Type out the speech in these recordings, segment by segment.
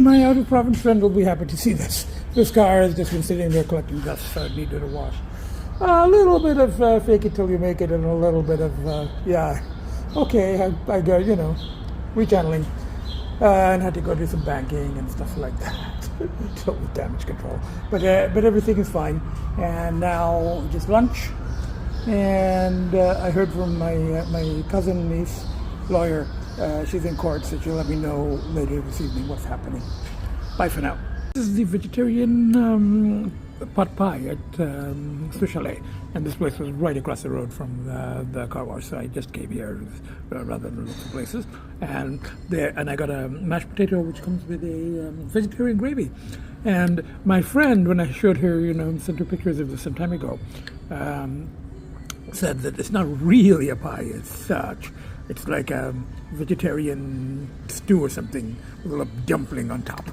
My out-of-province friend will be happy to see this. This car has just been sitting there collecting dust, so it needed a wash. A little bit of fake it till you make it, and a little bit of, okay, I got, rechanneling. And had to go do some banking and stuff like that. Deal with damage control. But everything is fine. And now just lunch. And I heard from my cousin, niece, lawyer. She's in court, so she'll let me know later this evening what's happening. Bye for now. This is the vegetarian pot pie at Swiss Chalet, and this place was right across the road from the car wash, so I just came here rather than look for places. And I got a mashed potato which comes with a vegetarian gravy. And my friend, when I showed her, sent her pictures of this some time ago, said that it's not really a pie as such. It's like a vegetarian stew or something with a little dumpling on top.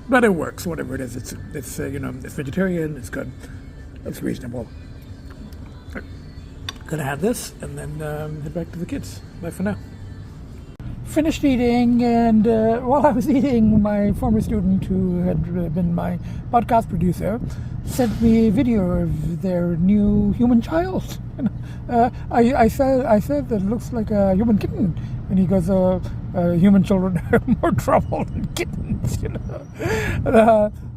But it works, whatever it is. It's vegetarian, it's good, it's reasonable. Gonna have this and then head back to the kids. Bye for now. Finished eating, and while I was eating, my former student, who had been my podcast producer, sent me a video of their new human child. I said that it looks like a human kitten, and he goes, human children have more trouble than kittens,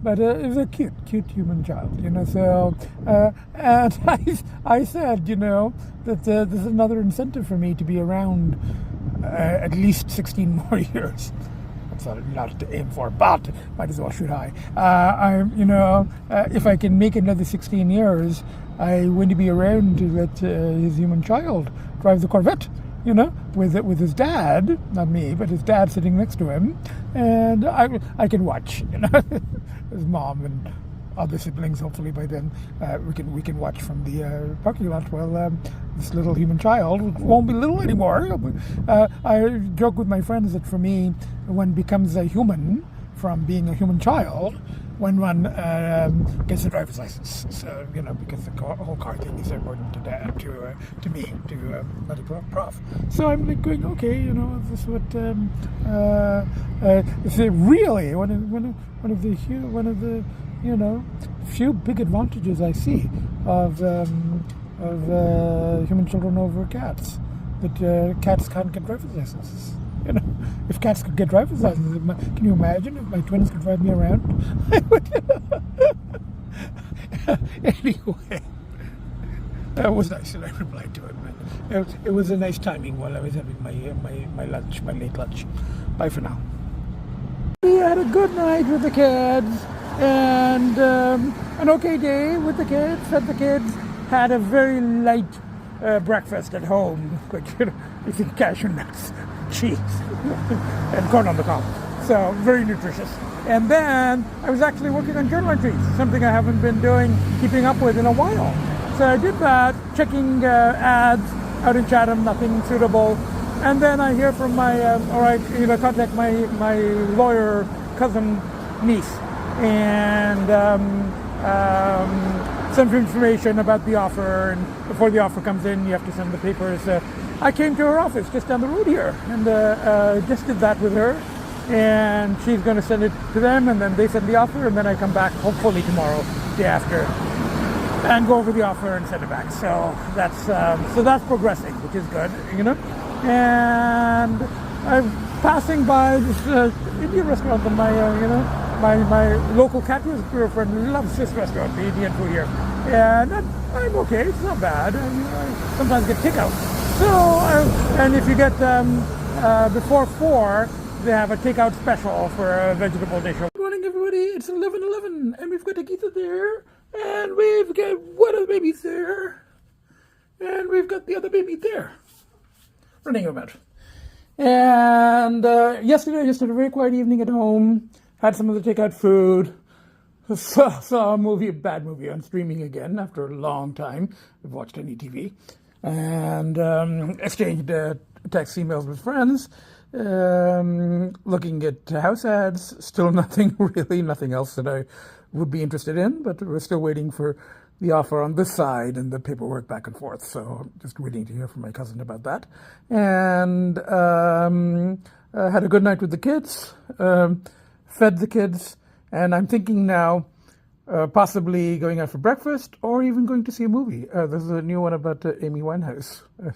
but it was a cute human child, So, and I said, that this is another incentive for me to be around at least 16 more years. That's not to aim for, but might as well shoot high. If I can make another 16 years, I'm going to be around to let his human child drive the Corvette, with his dad, not me, but his dad sitting next to him, and I can watch, his mom and other siblings. Hopefully by then we can watch from the parking lot while this little human child won't be little anymore. I joke with my friends that for me, one becomes a human from being a human child when one gets a driver's license. So, because the whole car thing is important to me, to medical prof. So I'm like going, okay, this is what it's really one of the few big advantages I see of human children over cats. That cats can't get driver's licenses. If cats could get driver's licenses, can you imagine if my twins could drive me around? I would. Anyway, that was nice, and I replied to it. It was a nice timing while I was having my lunch, my late lunch. Bye for now. We had a good night with the kids, and an okay day with the kids. Fed the kids. Had a very light breakfast at home, like you think cashew nuts, cheese, and corn on the cob. So very nutritious. And then I was actually working on journal entries, something I haven't been keeping up with in a while. So I did that, checking ads out in Chatham, nothing suitable. And then I hear from my, contact my lawyer cousin niece, and some information about the offer. And before the offer comes in, you have to send the papers. I came to her office just down the road here, and just did that with her. And she's going to send it to them, and then they send the offer, and then I come back hopefully tomorrow, day after, and go over the offer and send it back. So that's progressing, which is good, And I'm passing by this Indian restaurant that my local cat girlfriend loves. This restaurant, the Indian food here, and I'm okay. It's not bad. I sometimes get takeout. So, and if you get before 4, they have a takeout special for a vegetable dish. Good morning, everybody. It's 11:11, and we've got Agita there, and we've got one of the babies there, and we've got the other baby there, running about. And yesterday, I just had a very quiet evening at home. Had some of the takeout food. Saw a bad movie on streaming again after a long time. I've watched any TV. And exchanged text emails with friends. Looking at house ads. Still nothing else that I would be interested in. But we're still waiting for the offer on this side and the paperwork back and forth. So just waiting to hear from my cousin about that. And had a good night with the kids. fed the kids, and I'm thinking now possibly going out for breakfast or even going to see a movie. There's a new one about Amy Winehouse. I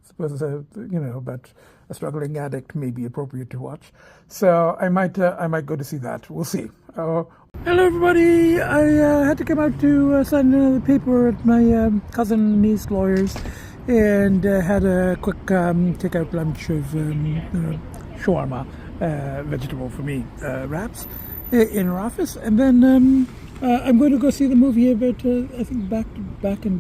suppose, about a struggling addict may be appropriate to watch. So I might go to see that. We'll see. Hello, everybody. I had to come out to sign another paper at my cousin niece lawyer's, and had a quick takeout lunch of shawarma, vegetable for me, wraps in her office, and then I'm going to go see the movie about I think Back to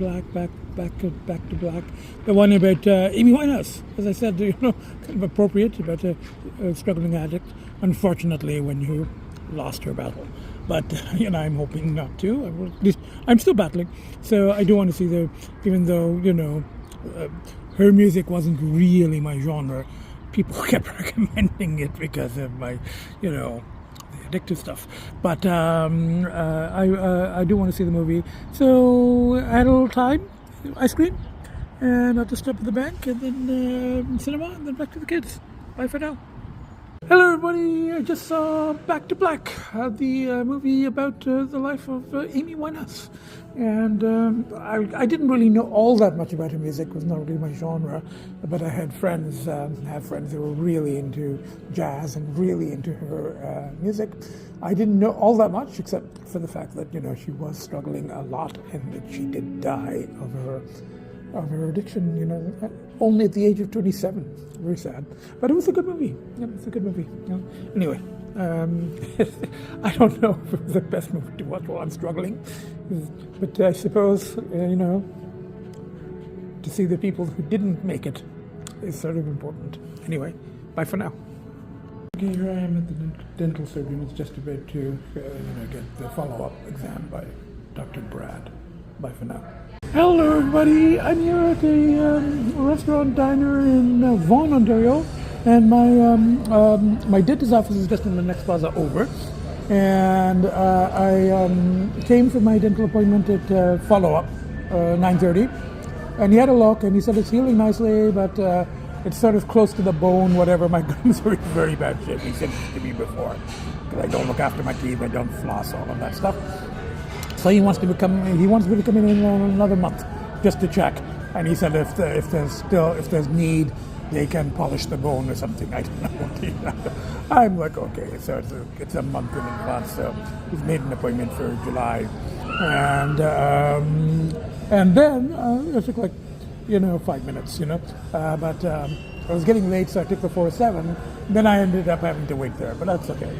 Black, the one about Amy Winehouse. As I said, kind of appropriate, about a struggling addict. Unfortunately, when you lost her battle, but I'm hoping not to. At least I'm still battling, so I do want to see even though her music wasn't really my genre. People kept recommending it because of my, the addictive stuff. But I do want to see the movie. So I had a little time, ice cream, and I'll just stop at the bank, and then cinema, and then back to the kids. Bye for now. Hello, everybody. I just saw Back to Black, the movie about the life of Amy Winehouse. And I didn't really know all that much about her music. It was not really my genre. But I had friends who were really into jazz and really into her music. I didn't know all that much, except for the fact that, she was struggling a lot and that she did die of her addiction, only at the age of 27. Very sad. But it was a good movie. Yeah, it's a good movie. Anyway, I don't know if it was the best movie to watch while I'm struggling. But I suppose, to see the people who didn't make it is sort of important. Anyway, bye for now. Okay, here I am at the dental surgeon. It's just about to get the follow-up exam by Dr. Brad. Bye for now. Hello, everybody. I'm here at a restaurant diner in Vaughn, Ontario, and my dentist's office is just in the next plaza over. And I came for my dental appointment at follow-up, 9:30, and he had a look, and he said it's healing nicely, but it's sort of close to the bone, whatever. My gums are in very bad shape. He said this to me before, because I don't look after my teeth, I don't floss, all of that stuff. So he wants me to come in another month just to check. And he said if there's need, they can polish the bone or something. I don't know. I'm like, okay, so it's a month in advance. So he's made an appointment for July, and then it took 5 minutes, but I was getting late, so I took the 407. Then I ended up having to wait there, but that's okay,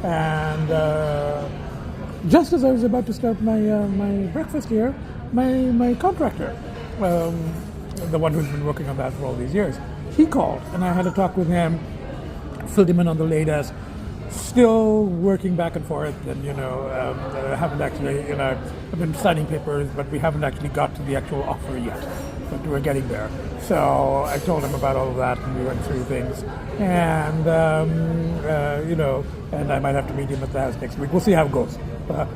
And just as I was about to start my breakfast here, my contractor, the one who's been working on that for all these years, he called, and I had to talk with him, filled him in on the latest, still working back and forth, and I haven't actually, I've been signing papers, but we haven't actually got to the actual offer yet, but we're getting there. So I told him about all of that, and we went through things, and and I might have to meet him at the house next week. We'll see how it goes. I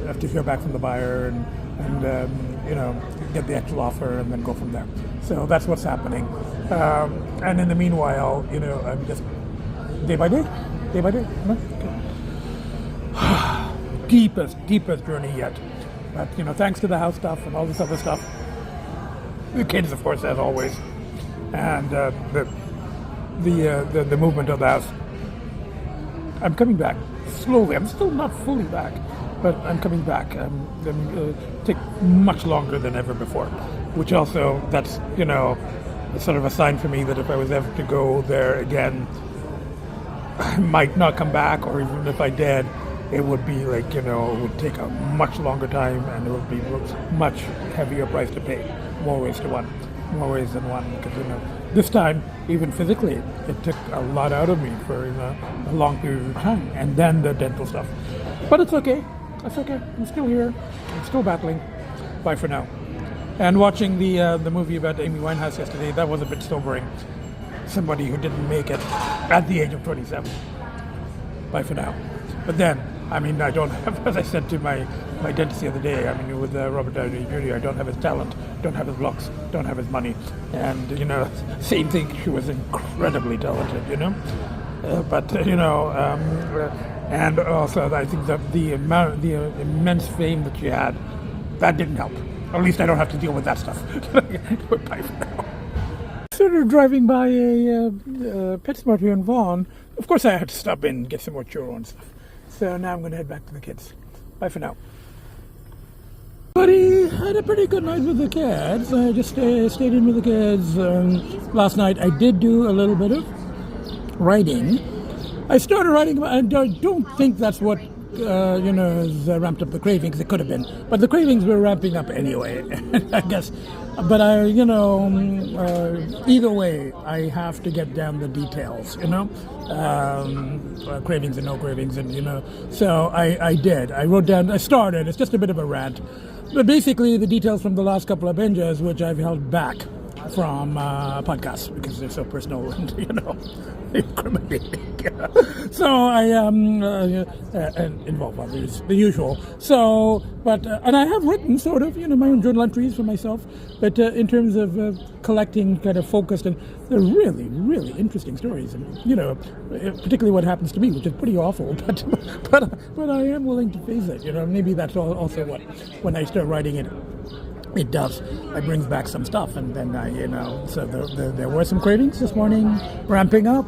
have to hear back from the buyer and get the actual offer and then go from there. So that's what's happening. And in the meanwhile, I'm just day by day. Deepest journey yet. But thanks to the house stuff and all this other stuff, the kids, of course, as always, and the movement of the house, I'm coming back slowly. I'm still not fully back, but I'm coming back. Take much longer than ever before, which also, that's sort of a sign for me that if I was ever to go there again, I might not come back, or even if I did, it would be it would take a much longer time, and it would be a much heavier price to pay. More ways than one, because this time, even physically, it took a lot out of me for a long period of time, and then the dental stuff. But it's okay. I'm still here. I'm still battling. Bye for now. And watching the movie about Amy Winehouse yesterday, that was a bit sobering. Somebody who didn't make it at the age of 27. Bye for now. But then, I don't have, as I said to my dentist the other day, with Robert Downey Jr., I don't have his talent, don't have his looks, don't have his money. And, same thing, she was incredibly talented, but And also, I think the immense fame that she had, that didn't help. Or at least I don't have to deal with that stuff. Bye for now. Sort of driving by a PetSmart here in Vaughn. Of course, I had to stop in and get some more churro and stuff. So now I'm going to head back to the kids. Bye for now. Buddy had a pretty good night with the kids. I just stayed in with the kids. Last night I did do a little bit of writing. I started writing, I don't think that's what has ramped up the cravings. It could have been, but the cravings were ramping up anyway, I guess. But either way, I have to get down the details, cravings and no cravings, and So I did. I wrote down. I started. It's just a bit of a rant, but basically the details from the last couple of binges, which I've held back from podcasts because they're so personal and incriminating. So I involve others, the usual. So, but and I have written sort of my own journal entries for myself. But in terms of collecting, kind of focused, and they're really, really interesting stories, and particularly what happens to me, which is pretty awful. But I am willing to face it. Maybe that's also what when I start writing it. It does. It brings back some stuff, and then so there were some cravings this morning, ramping up.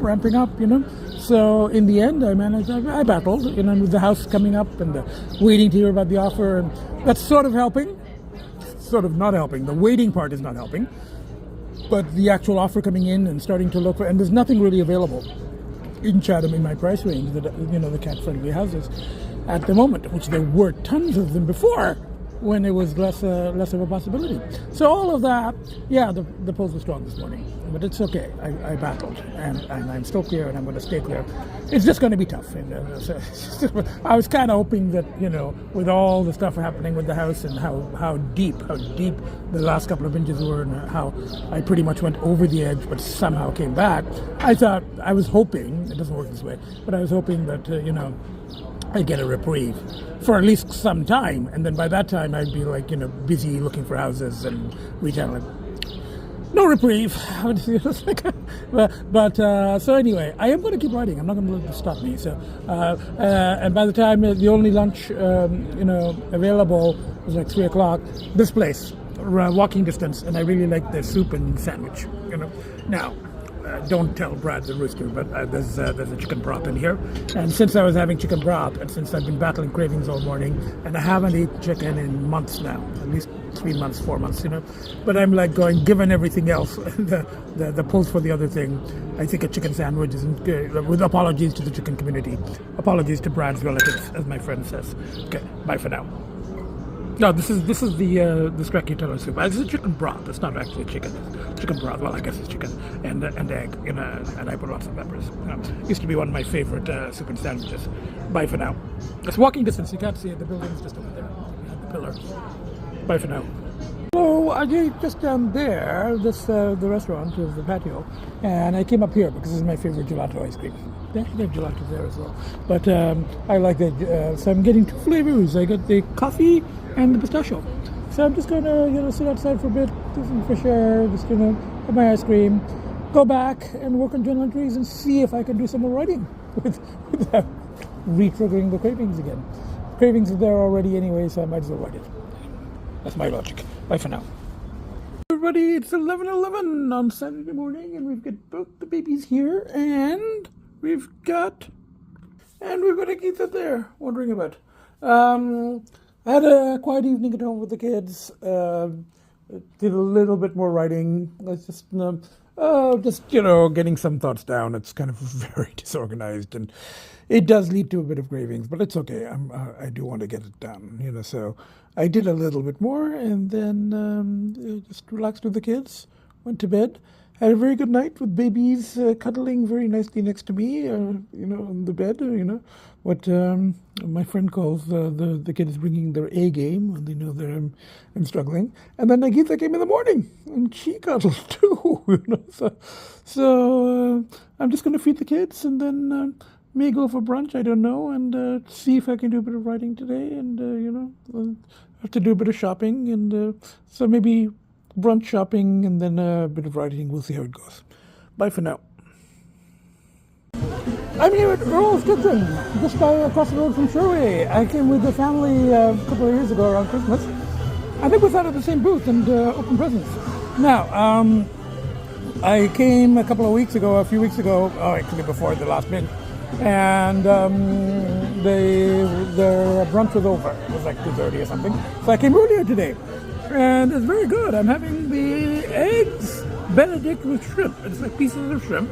So in the end, I managed. I battled, with the house coming up and waiting to hear about the offer, and that's sort of helping, sort of not helping. The waiting part is not helping, but the actual offer coming in and starting to look for, and there's nothing really available in Chatham in my price range that the cat-friendly houses at the moment, which there were tons of them before, when it was less of a possibility. So all of that, the polls were strong this morning, but it's okay. I battled, and I'm still clear, and I'm going to stay clear. It's just going to be tough. And, I was kind of hoping that, with all the stuff happening with the house and how deep the last couple of binges were, and how I pretty much went over the edge, but somehow came back. I was hoping, it doesn't work this way, but I was hoping that, I'd get a reprieve for at least some time, and then by that time I'd be busy looking for houses and retailing. No reprieve. but so anyway, I am going to keep writing. I'm not going to let this stop me. So and by the time the only lunch available was 3:00, this place, walking distance, and I really like the soup and sandwich. Now. Don't tell Brad the rooster, but there's a chicken broth in here. And since I was having chicken broth, and since I've been battling cravings all morning, and I haven't eaten chicken in months now, at least 3 months, 4 months, But I'm going, given everything else, the pulls for the other thing, I think a chicken sandwich isn't good. With apologies to the chicken community, apologies to Brad's relatives, as my friend says. Okay, bye for now. No, this is the stracciatella soup. This is chicken broth. It's not actually chicken. It's chicken broth. Well, I guess it's chicken and egg. And I put lots of peppers. Used to be one of my favorite soup and sandwiches. Bye for now. It's walking distance. You can't see it. The building's just over there. The pillar. Bye for now. So I just down there, the restaurant is the patio, and I came up here because this is my favorite gelato ice cream. They actually have gelato there as well, but I like that. So I'm getting 2 flavors. I got the coffee and the pistachio. So I'm just going to sit outside for a bit, do some fresh air, just have my ice cream, go back and work on journal entries and see if I can do some more writing without re-triggering the cravings again. Cravings are there already anyway, so I might as well write it. That's my logic. Bye for now. Everybody, it's 11:11 on Saturday morning, and we've got both the babies here, and we've got Agita there, wandering about. I had a quiet evening at home with the kids. Did a little bit more writing. It's just getting some thoughts down. It's kind of very disorganized, and it does lead to a bit of cravings, but it's okay. I do want to get it done, So I did a little bit more, and then just relaxed with the kids. Went to bed. Had a very good night with babies cuddling very nicely next to me, on the bed, what my friend calls the kids bringing their A game when they know that I'm struggling. And then Agita came in the morning, and she cuddled too, So I'm just going to feed the kids, and then may go for brunch, I don't know, and see if I can do a bit of writing today, and, I'll have to do a bit of shopping, and so maybe brunch shopping and then a bit of writing. We'll see how it goes. Bye for now. I'm here at Earl's Kitchen, just across the road from Sherway. I came with the family a couple of years ago around Christmas. I think we sat at the same booth and opened presents. Now, I came a few weeks ago, actually before the last binge, and their brunch was over. It was like 2:30 or something. So I came earlier today, and it's very good. I'm having the eggs Benedict with shrimp. It's like pieces of shrimp,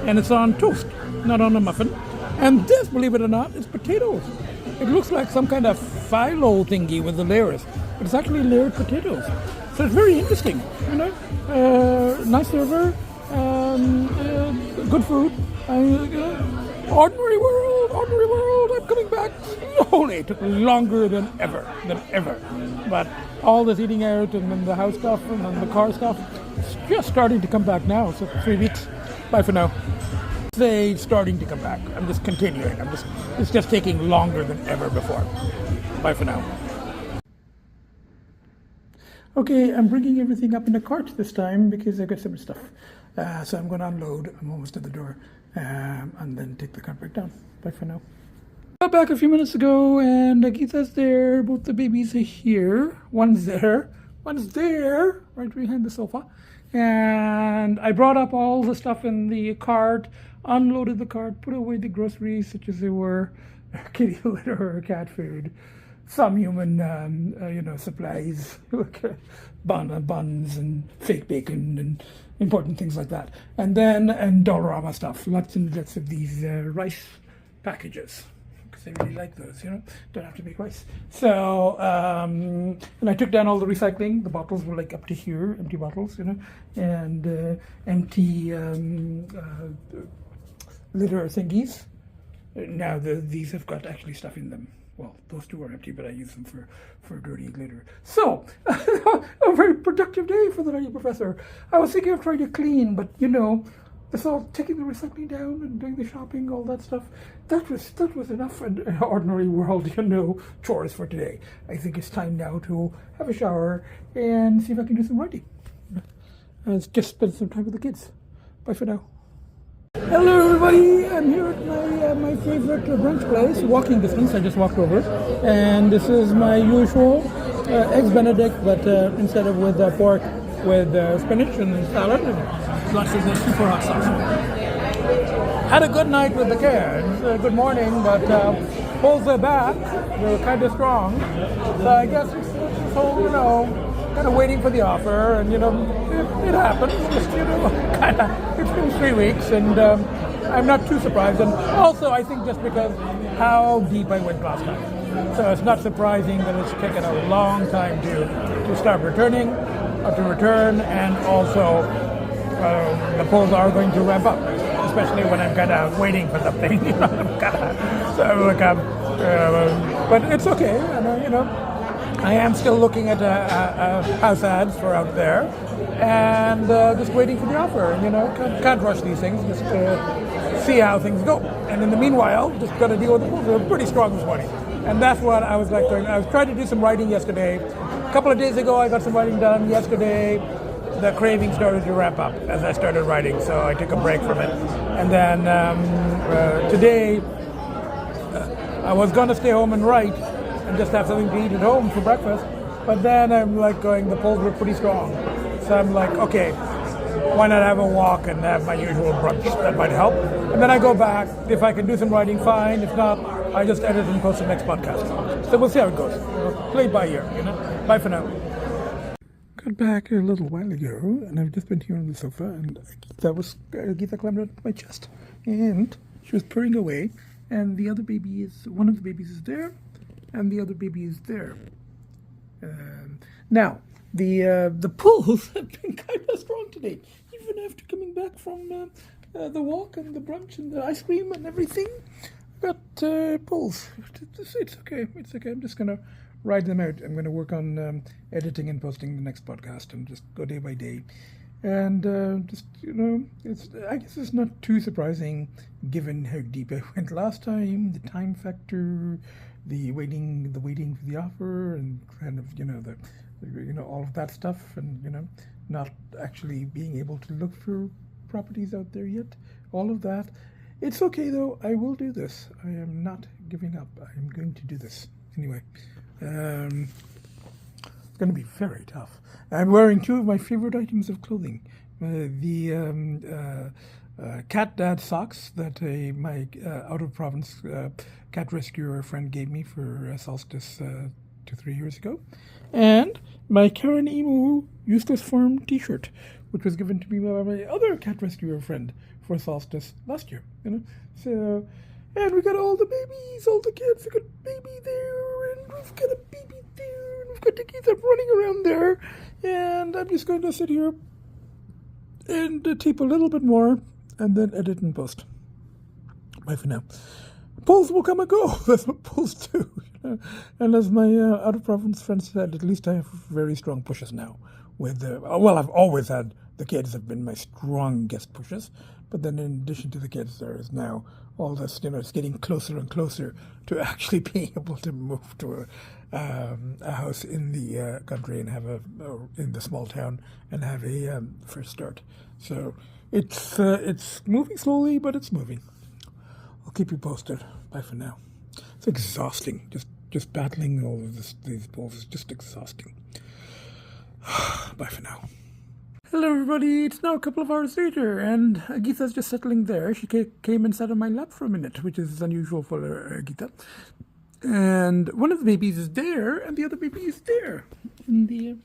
and it's on toast, not on a muffin. And this, believe it or not, is potatoes. It looks like some kind of phyllo thingy with the layers, but it's actually layered potatoes. So it's very interesting, you know. Nice server, good food. Ordinary world, I'm coming back slowly. It took longer than ever. But all this eating out and then the house stuff and then the car stuff, it's just starting to come back now. So 3 weeks. Bye for now. Say starting to come back. I'm just continuing. It's just taking longer than ever before. Bye for now. Okay, I'm bringing everything up in a cart this time because I've got some stuff. So I'm going to unload. I'm almost at the door. And then take the cart back down. Bye for now. Got back a few minutes ago and Agita's there. Both the babies are here. One's there, right behind the sofa. And I brought up all the stuff in the cart, unloaded the cart, put away the groceries such as they were, kitty litter, cat food, some human, supplies, buns and fake bacon and important things like that. And then Dollarama stuff, lots and lots of these rice packages. Because I really like those, don't have to make rice. So, and I took down all the recycling. The bottles were like up to here, empty bottles, and empty litter thingies. Now these have got actually stuff in them. Well, those two are empty, but I use them for dirty litter. So, a very productive day for the Nutty Professor. I was thinking of trying to clean, but it's all taking the recycling down and doing the shopping, all that stuff. That was enough in ordinary world, chores for today. I think it's time now to have a shower and see if I can do some writing. Just spend some time with the kids. Bye for now. Hello everybody, I'm here at my favorite brunch place, walking distance. I just walked over, and this is my usual eggs Benedict, but instead of with pork, with spinach and salad and lots of the super hot sauce. Had a good night with the kids, good morning, but pulls are back, they're kind of strong, so I guess it's whole, kind of waiting for the offer, and it happens. Just it's been 3 weeks, and I'm not too surprised. And also, I think just because how deep I went last time, so it's not surprising that it's taken a long time to start returning, to return, and also the polls are going to ramp up, especially when I'm kind of waiting for something. But it's okay, and I am still looking at house ads for out there, and just waiting for the offer. Can't rush these things. Just see how things go. And in the meanwhile, just got to deal with the polls. They're pretty strong this morning, and that's what I was like doing. I was trying to do some writing yesterday. A couple of days ago, I got some writing done. Yesterday, the craving started to ramp up as I started writing, so I took a break from it. And then today, I was going to stay home and write and just have something to eat at home for breakfast. But then I'm like the polls were pretty strong. So I'm like, okay, why not have a walk and have my usual brunch? That might help. And then I go back. If I can do some writing, fine. If not, I just edit and post the next podcast. So we'll see how it goes. Play it by ear, Bye for now. Got back a little while ago, and I've just been here on the sofa, and Agita climbed up my chest, and she was purring away, and one of the babies is there, and the other baby is there. Now, the pulls have been kind of strong today, even after coming back from the walk and the brunch and the ice cream and everything. Got pulls. It's okay. I'm just gonna ride them out. I'm gonna work on editing and posting the next podcast and just go day by day. And I guess it's not too surprising given how deep I went last time, the time factor, the waiting for the offer, and kind of all of that stuff, and not actually being able to look for properties out there yet. All of that It's okay though. I will do this. I am not giving up. I am going to do this anyway. It's going to be very tough. I'm wearing two of my favorite items of clothing: the cat dad socks that my out of province cat rescuer friend gave me for solstice 2-3 years ago, and my Karen Emu Eustace Farm T-shirt, which was given to me by my other cat rescuer friend for solstice last year. So, and we got all the babies, all the kids. We got a baby there, and we've got a baby there, and we've got the kids up running around there. And I'm just going to sit here and tape a little bit more, and then edit and post. Bye for now. Polls will come and go. That's what polls do. And as my out-of-province friend said, at least I have very strong pushes now. I've always had the kids have been my strongest pushes, but then in addition to the kids, there is now all this. It's getting closer and closer to actually being able to move to a house in the country and have in the small town and have a first start. So it's moving slowly, but it's moving. I'll keep you posted. Bye for now. It's exhausting. Just battling all of these polls is just exhausting. Bye for now. Hello everybody, it's now a couple of hours later, and Agita's just settling there. She came and sat on my lap for a minute, which is unusual for Agita. And one of the babies is there, and the other baby is there in the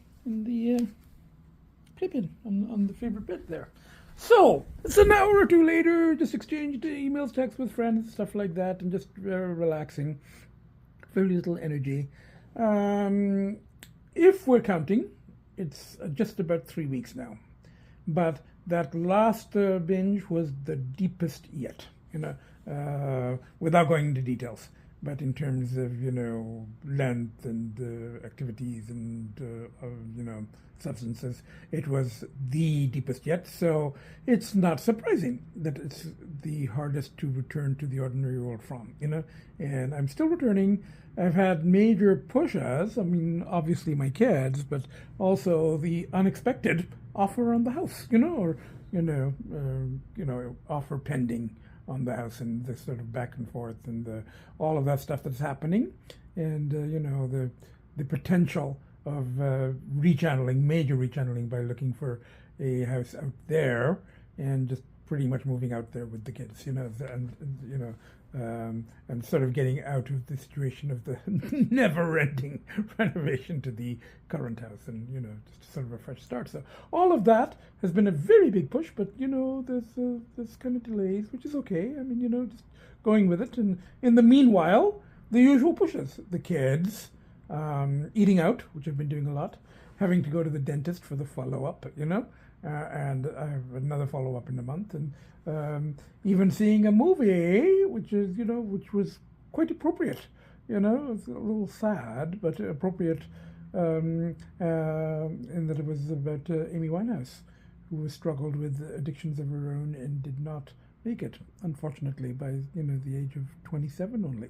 playpen on the favorite bed there. So it's an hour or two later. Just exchanged emails, texts with friends, stuff like that, and just relaxing. Very little energy. If we're counting, it's just about 3 weeks now. But that last binge was the deepest yet, without going into details. But in terms of, length and activities and, substances, it was the deepest yet. So it's not surprising that it's the hardest to return to the ordinary world from, And I'm still returning. I've had major pushes. I mean, obviously my kids, but also the unexpected offer on the house, offer pending on the house, and the sort of back and forth and all of that stuff that's happening, and the potential of major rechanneling by looking for a house out there and just pretty much moving out there with the kids, and sort of getting out of the situation of the never-ending renovation to the current house, and just sort of a fresh start. So all of that has been a very big push, but there's kind of delays, which is okay. I mean, just going with it, and in the meanwhile, the usual pushes: the kids, eating out, which I've been doing a lot, having to go to the dentist for the follow-up, and I have another follow-up in a month, and even seeing a movie, which was quite appropriate. It's a little sad, but appropriate, in that it was about Amy Winehouse, who struggled with addictions of her own and did not make it, unfortunately, by the age of 27 only.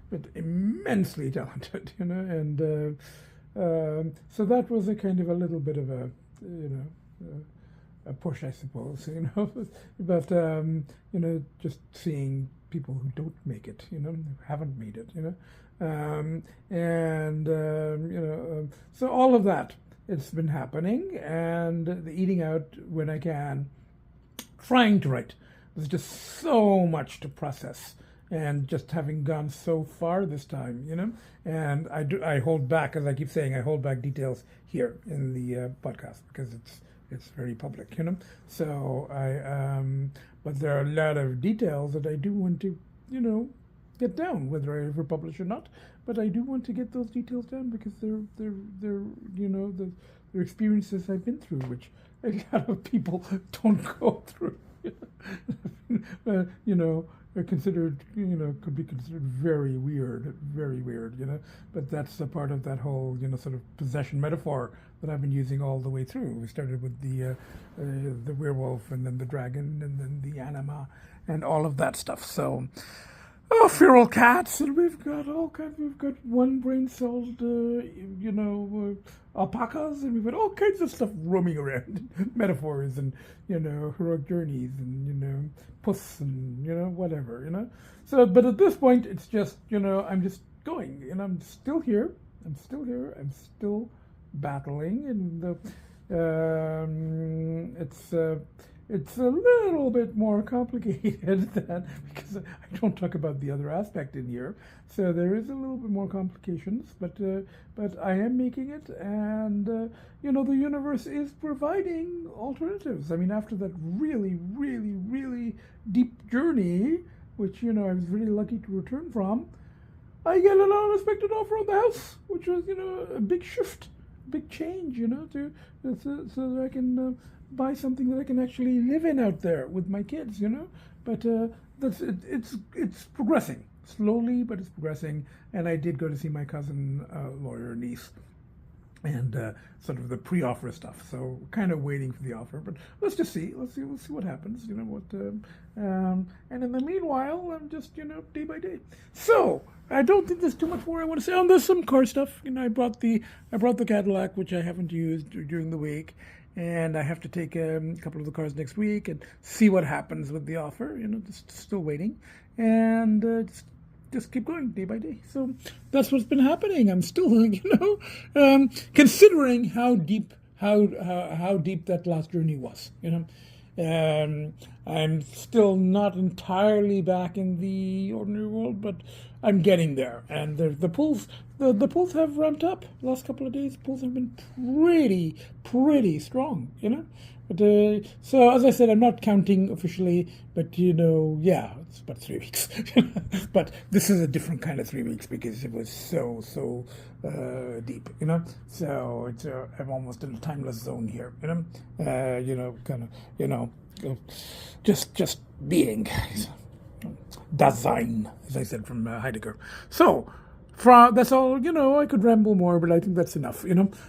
But immensely talented. And so that was a kind of a little bit of a a push, I suppose, but just seeing people who don't make it, who haven't made it, so all of that, it's been happening, and the eating out when I can, trying to write. There's just so much to process, and just having gone so far this time, and I hold back, as I keep saying, I hold back details here in the podcast because it's very public, So but there are a lot of details that I do want to, get down, whether I ever publish or not. But I do want to get those details down because they're the experiences I've been through, which a lot of people don't go through. Are considered, could be considered very weird, but that's a part of that whole, sort of possession metaphor that I've been using all the way through. We started with the werewolf, and then the dragon, and then the anima, and all of that stuff. So feral cats, and we've got all kinds. We've got one brain-celled, alpacas, and we've got all kinds of stuff roaming around, metaphors, and heroic journeys, and puss, and whatever, So, but at this point, it's just I'm just going, and I'm still here. I'm still battling, and it's a little bit more complicated than, because I don't talk about the other aspect in here. So there is a little bit more complications, but I am making it, and the universe is providing alternatives. I mean, after that really, really, really deep journey, which I was really lucky to return from, I get an unexpected offer on the house, which was a big shift, big change, so that I can buy something that I can actually live in out there with my kids, But that's it. It's progressing slowly, but it's progressing. And I did go to see my cousin, lawyer niece, and sort of the pre-offer stuff. So kind of waiting for the offer, but let's just see. We'll see what happens. And in the meanwhile, I'm just day by day. So I don't think there's too much more I want to say. Oh, there's some car stuff. I brought the Cadillac, which I haven't used during the week. And I have to take a couple of the cars next week and see what happens with the offer. Just still waiting, and just keep going day by day. So that's what's been happening. I'm still, considering how deep that last journey was. I'm still not entirely back in the ordinary world, but I'm getting there. And the pulls have ramped up. The last couple of days, pulls have been pretty strong, But so as I said, I'm not counting officially, but it's about 3 weeks. But this is a different kind of 3 weeks because it was so deep, So it's I'm almost in a timeless zone here, just being. Dasein, as I said from Heidegger. So, that's all, I could ramble more, but I think that's enough,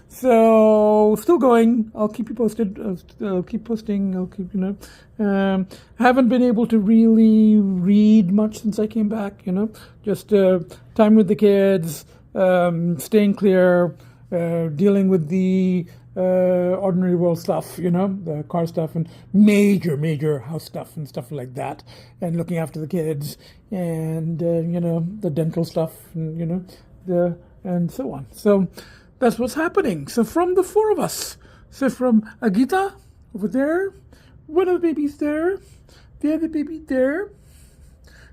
So, still going. I'll keep you posted. I'll keep posting. I'll keep, I haven't been able to really read much since I came back, Just time with the kids, staying clear, dealing with the ordinary world stuff, the car stuff and major house stuff and stuff like that, and looking after the kids and the dental stuff and and so on. So that's what's happening. So from the four of us, so from Agita over there, one of the babies there, the other baby there.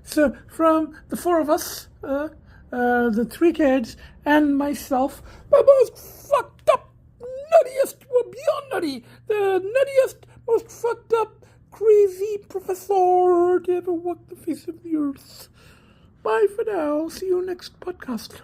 So from the four of us, the three kids and myself, the most fucked up, nuttiest, well, beyond nutty, the nuttiest, most fucked up, crazy professor to ever walk the face of the earth. Bye for now. See you next podcast.